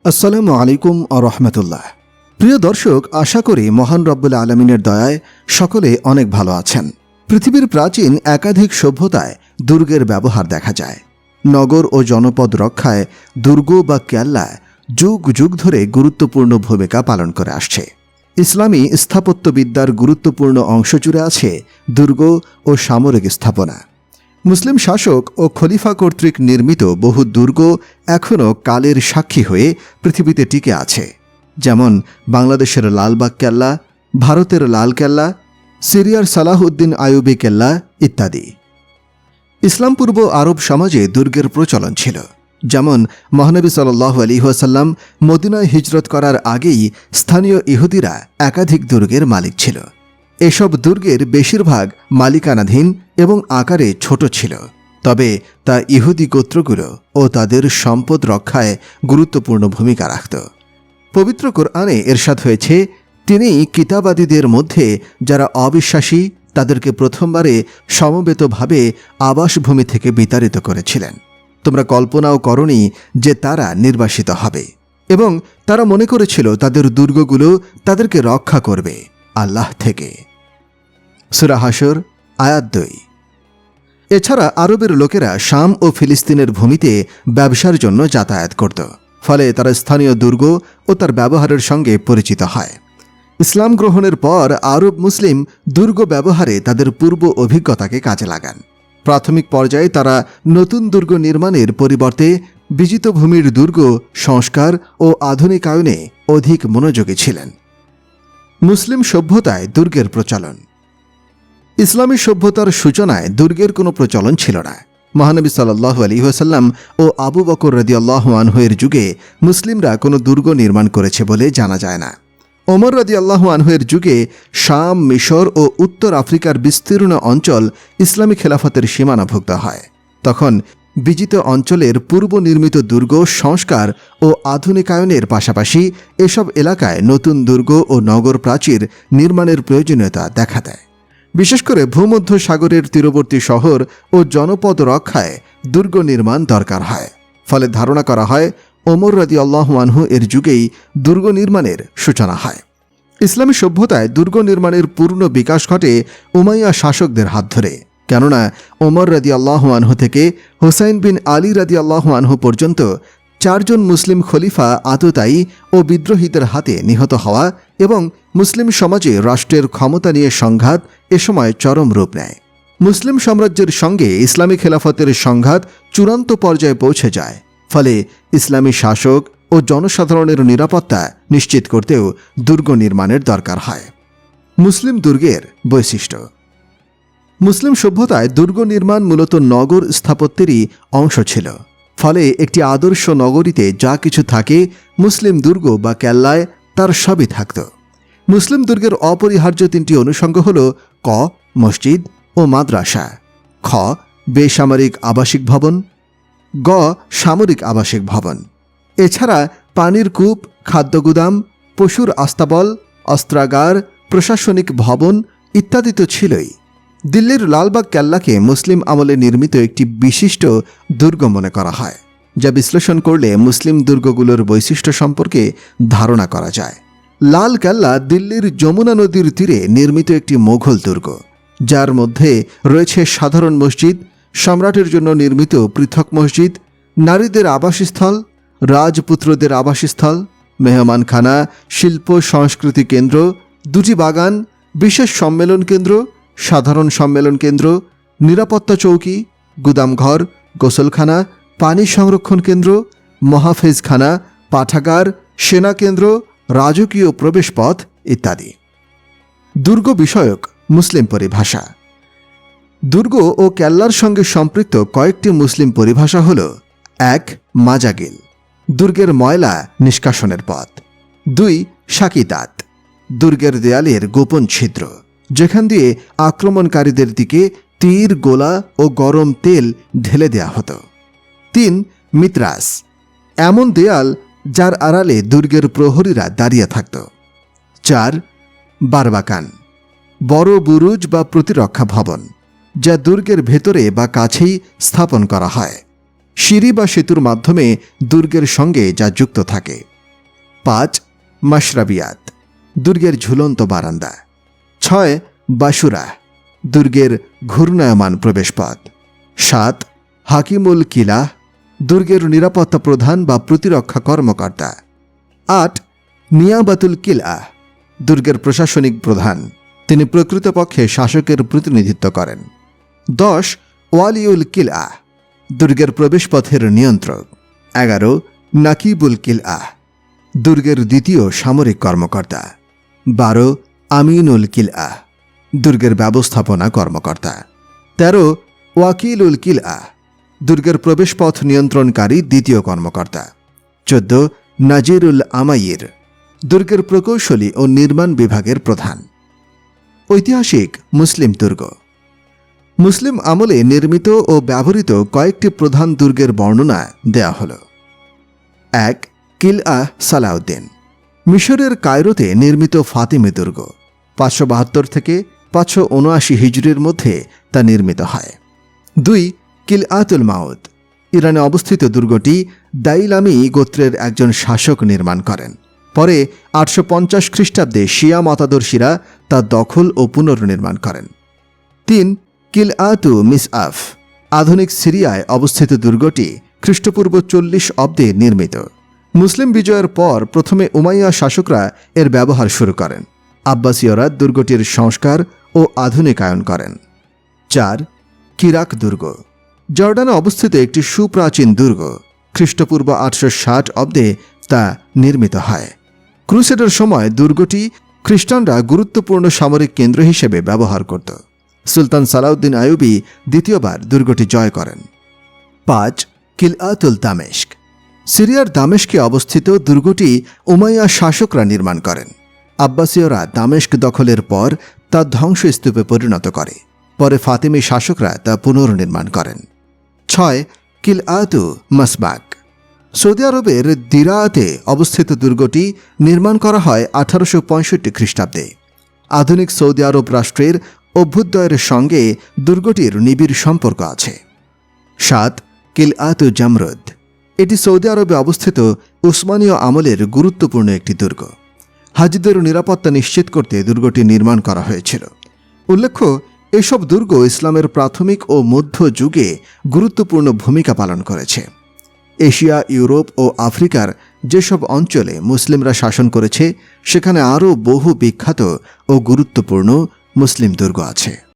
আসসালামু আলাইকুম রহমতুল্লাহ। প্রিয় দর্শক, আশা করি মহান রব্বুল আলমিনের দয়ায় সকলে অনেক ভালো আছেন। পৃথিবীর প্রাচীন একাধিক সভ্যতায় দুর্গের ব্যবহার দেখা যায়। নগর ও জনপদ রক্ষায় দুর্গ বা কেল্লা যুগ যুগ ধরে গুরুত্বপূর্ণ ভূমিকা পালন করে আসছে। ইসলামী স্থাপত্যবিদ্যার গুরুত্বপূর্ণ অংশ জুড়ে আছে দুর্গ ও সামরিক স্থাপনা। মুসলিম শাসক ও খলিফা কর্তৃক নির্মিত বহু দুর্গ এখনও কালের সাক্ষী হয়ে পৃথিবীতে টিকে আছে, যেমন বাংলাদেশের লালবাগ কেল্লা, ভারতের লাল কেল্লা, সিরিয়ার সালাহউদ্দিন আইয়ুবী কেল্লা ইত্যাদি। ইসলাম পূর্ব আরব সমাজে দুর্গের প্রচলন ছিল। যেমন মহানবী সাল্লাল্লাহু আলাইহি ওয়াসাল্লাম মদিনায় হিজরত করার আগেই স্থানীয় ইহুদিরা একাধিক দুর্গের মালিক ছিল। এসব দুর্গের বেশিরভাগ মালিকানাধীন এবং আকারে ছোট ছিল, তবে তা ইহুদি গোত্রগুলো ও তাদের সম্পদ রক্ষায় গুরুত্বপূর্ণ ভূমিকা রাখত। পবিত্র কোরআনে ইরশাদ হয়েছে, তিনি কিতাবাদীদের মধ্যে যারা অবিশ্বাসী তাদেরকে প্রথমবারে সমবেতভাবে আবাসভূমি থেকে বিতাড়িত করেছিলেন। তোমরা কল্পনাও করনি যে তারা নির্বাসিত হবে, এবং তারা মনে করেছিল তাদের দুর্গগুলো তাদেরকে রক্ষা করবে আল্লাহ থেকে। সূরা হাশর আয়াত 2। এছাড়া আরবের লোকেরা শাম ও ফিলিস্তিনের ভূমিতে ব্যবসার জন্য যাতায়াত করত, ফলে তারা স্থানীয় দুর্গ ও তার ব্যবহারের সঙ্গে পরিচিত হয়। ইসলাম গ্রহণের পর আরব মুসলিম দুর্গ ব্যবহারে তাদের পূর্ব অভিজ্ঞতাকে কাজে লাগান। প্রাথমিক পর্যায়ে তারা নতুন দুর্গ নির্মাণের পরিবর্তে বিজিত ভূমির দুর্গ সংস্কার ও আধুনিকায়নে অধিক মনোযোগী ছিলেন। মুসলিম সভ্যতায় দুর্গের প্রচলন। ইসলামী সভ্যতার সূচনায় দুর্গের কোনো প্রচলন ছিল না। মহানবী সাল্লাল্লাহু আলাইহি ওয়াসাল্লাম ও আবু বকর রাদিয়াল্লাহু আনহু এর যুগে মুসলিমরা কোনো দুর্গ নির্মাণ করেছে বলে জানা যায় না। ওমর রাদিয়াল্লাহু আনহু এর যুগে শাম, মিশর ও উত্তর আফ্রিকার বিস্তীর্ণ অঞ্চল ইসলামী খেলাফতের সীমানাভুক্ত হয়। তখন বিজিত অঞ্চলের পূর্ব নির্মিত দুর্গ সংস্কার ও আধুনিকায়নের পাশাপাশি এসব এলাকায় নতুন দুর্গ ও নগর প্রাচীর নির্মাণের প্রয়োজনীয়তা দেখা দেয়। বিশেষ করে ভূমধ্য সাগরের তীরবর্তী শহর ও জনপদ রক্ষায় দুর্গ নির্মাণ দরকার হয়। ফলে ধারণা করা হয় ওমর রাদিয়াল্লাহু আনহু এর যুগেই দুর্গ নির্মাণের সূচনা হয়। ইসলামী সভ্যতায় দুর্গ নির্মাণের পূর্ণ বিকাশ ঘটে উমাইয়া শাসকদের হাত ধরে, কেননা ওমর রাদিয়াল্লাহু আনহু থেকে হুসাইন বিন আলী রাদিয়াল্লাহু আনহু পর্যন্ত 4 জন মুসলিম খলিফা আততায়ী ও বিদ্রোহীদের হাতে নিহত হওয়া এবং মুসলিম সমাজে রাষ্ট্রের ক্ষমতা নিয়ে সংঘাত এ সময় চরম রূপ নেয়। মুসলিম সাম্রাজ্যের সঙ্গে ইসলামী খেলাফতের সংঘাত চূড়ান্ত পর্যায়ে পৌঁছে যায়। ফলে ইসলামী শাসক ও জনসাধারণের নিরাপত্তা নিশ্চিত করতেও দুর্গ নির্মাণের দরকার হয়। মুসলিম দুর্গের বৈশিষ্ট্য। মুসলিম সভ্যতায় দুর্গ নির্মাণ মূলত নগর স্থাপত্যেরই অংশ ছিল। ফলে একটি আদর্শ নগরীতে যা কিছু থাকে মুসলিম দুর্গ বা কেল্লায় তার সবই থাকত। মুসলিম দুর্গের অপরিহার্য 3টি অনুষঙ্গ হল ক. মসজিদ ও মাদ্রাসা, খ. বেসামরিক আবাসিক ভবন, গ. সামরিক আবাসিক ভবন। এছাড়া পানির কূপ, খাদ্যগুদাম, পশুর আস্তাবল, অস্ত্রাগার, প্রশাসনিক ভবন ইত্যাদি তো ছিলই। দিল্লির লালবাগ কেল্লাকে মুসলিম আমলে নির্মিত একটি বিশিষ্ট দুর্গ মনে করা হয়, যা বিশ্লেষণ করলে মুসলিম দুর্গগুলোর বৈশিষ্ট্য সম্পর্কে ধারণা করা যায়। লাল কেল্লা দিল্লির যমুনা নদীর তীরে নির্মিত একটি মোঘল দুর্গ, যার মধ্যে রয়েছে সাধারণ মসজিদ, সম্রাটের জন্য নির্মিত পৃথক মসজিদ, নারীদের আবাসস্থল, রাজপুত্রদের আবাসস্থল, মেহমানখানা, শিল্প সংস্কৃতি কেন্দ্র, 2টি বাগান, বিশেষ সম্মেলন কেন্দ্র, সাধারণ সম্মেলন কেন্দ্র, নিরাপত্তা চৌকি, গুদামঘর, গোসলখানা, পানি সংরক্ষণ কেন্দ্র, মহাফেজখানা, পাঠাগার, সেনা কেন্দ্র, রাজকীয় প্রবেশপথ ইত্যাদি। দুর্গ বিষয়ক মুসলিম পরিভাষা। দুর্গ ও কেল্লার সঙ্গে সম্পৃক্ত কয়েকটি মুসলিম পরিভাষা হল: 1. মাজাগিল, দুর্গের ময়লা নিষ্কাশনের পথ। 2. শাকিতাত, দুর্গের দেয়ালের গোপন ছিদ্র, যেখান দিয়ে আক্রমণকারীদের দিকে তীর, গোলা ও গরম তেল ঢেলে দেয়া হতো। 3. মিত্রাস, এমন দেয়াল যার আড়ালে দুর্গের প্রহরীরা দাঁড়িয়ে থাকত। 4. বারবাকান, বড় বুরুজ বা প্রতিরক্ষা ভবন, যা দুর্গের ভেতরে বা কাছেই স্থাপন করা হয়। সিঁড়ি বা সেতুর মাধ্যমে দুর্গের সঙ্গে যা যুক্ত থাকে। 5. মাশরাবিয়াত, দুর্গের ঝুলন্ত বারান্দা। 6. বাসুরা, দুর্গের ঘূর্ণায়মান প্রবেশপথ। 7. হাকিমুল কিলাহ, দুর্গের নিরাপত্তা প্রধান বা প্রতিরক্ষা কর্মকর্তা। 8. নিয়াবাতুল কিলাহ, দুর্গের প্রশাসনিক প্রধান, তিনি প্রকৃতপক্ষে শাসকের প্রতিনিধিত্ব করেন। 10. ওয়ালিউল কিলাহ, দুর্গের প্রবেশপথের নিয়ন্ত্রক। 11. নাকিবুল কিলাহ, দুর্গের দ্বিতীয় সামরিক কর্মকর্তা। 12. আমিনুল কিলাহ, দুর্গের ব্যবস্থাপনা কর্মকর্তা। 13. ওয়াকিলুল কিলাহ, দুর্গের প্রবেশপথ নিয়ন্ত্রণকারী দ্বিতীয় কর্মকর্তা। 14. নাজিরুল আমাইর, দুর্গের প্রকৌশলী ও নির্মাণ বিভাগের প্রধান। ঐতিহাসিক মুসলিম দুর্গ। মুসলিম আমলে নির্মিত ও ব্যবহৃত কয়েকটি প্রধান দুর্গের বর্ণনা দেয়া হল। 1. কিলআহ সালাউদ্দিন, মিশরের কায়রোতে নির্মিত ফাতিমি দুর্গ। 572 থেকে 579 হিজরির মধ্যে তা নির্মিত হয়। 2. কিলআতুল মাউদ, ইরানে অবস্থিত দুর্গটি দাইলামি গোত্রের একজন শাসক নির্মাণ করেন। পরে 850 খ্রিস্টাব্দে শিয়া মতাদর্শীরা তা দখল ও পুনর্নির্মাণ করেন। 3. কিলআতু মিসআফ, আধুনিক সিরিয়ায় অবস্থিত দুর্গটি খ্রিস্টপূর্ব 40 অব্দে নির্মিত। মুসলিম বিজয়ের পর প্রথমে উমাইয়া শাসকরা এর ব্যবহার শুরু করেন। আব্বাসীয়রা দুর্গটির সংস্কার ও আধুনিকায়ন করেন। 4. কিরাক দুর্গ, জর্ডানে অবস্থিত একটি সুপ্রাচীন দুর্গ। খ্রিস্টপূর্ব 860 অব্দে তা নির্মিত হয়। ক্রুসেডের সময় দুর্গটি খ্রিস্টানরা গুরুত্বপূর্ণ সামরিক কেন্দ্র হিসেবে ব্যবহার করত। সুলতান সালাউদ্দিন আইয়ুবী দ্বিতীয়বার দুর্গটি জয় করেন। 5. কিলআতুল দামেস্ক, সিরিয়ার দামেস্কে অবস্থিত দুর্গটি উমাইয়া শাসকরা নির্মাণ করেন। আব্বাসীয়রা দামেস্ক দখলের পর তা ধ্বংসস্তূপে পরিণত করে। পরে ফাতিমি শাসকরা তা পুনর্নির্মাণ করেন। 6. কিলআতু মাসবাক, সৌদি আরবের দিরাতে অবস্থিত দুর্গটি নির্মাণ করা হয় 1865 খ্রিস্টাব্দে। আধুনিক সৌদি আরব রাষ্ট্রের অভ্যুদয়ের সঙ্গে দুর্গটির নিবিড় সম্পর্ক আছে। 7. কিলআতু জামরুদ, এটি সৌদি আরবে অবস্থিত উসমানীয় আমলের গুরুত্বপূর্ণ একটি দুর্গ। হাজিদের নিরাপত্তা নিশ্চিত করতে দুর্গটি নির্মাণ করা হয়েছিল। উল্লেখ্য, এসব দুর্গ ইসলামের প্রাথমিক ও মধ্য যুগে গুরুত্বপূর্ণ ভূমিকা পালন করেছে। এশিয়া, ইউরোপ ও আফ্রিকার যেসব অঞ্চলে মুসলিমরা শাসন করেছে সেখানে আরও বহু বিখ্যাত ও গুরুত্বপূর্ণ মুসলিম দুর্গ আছে।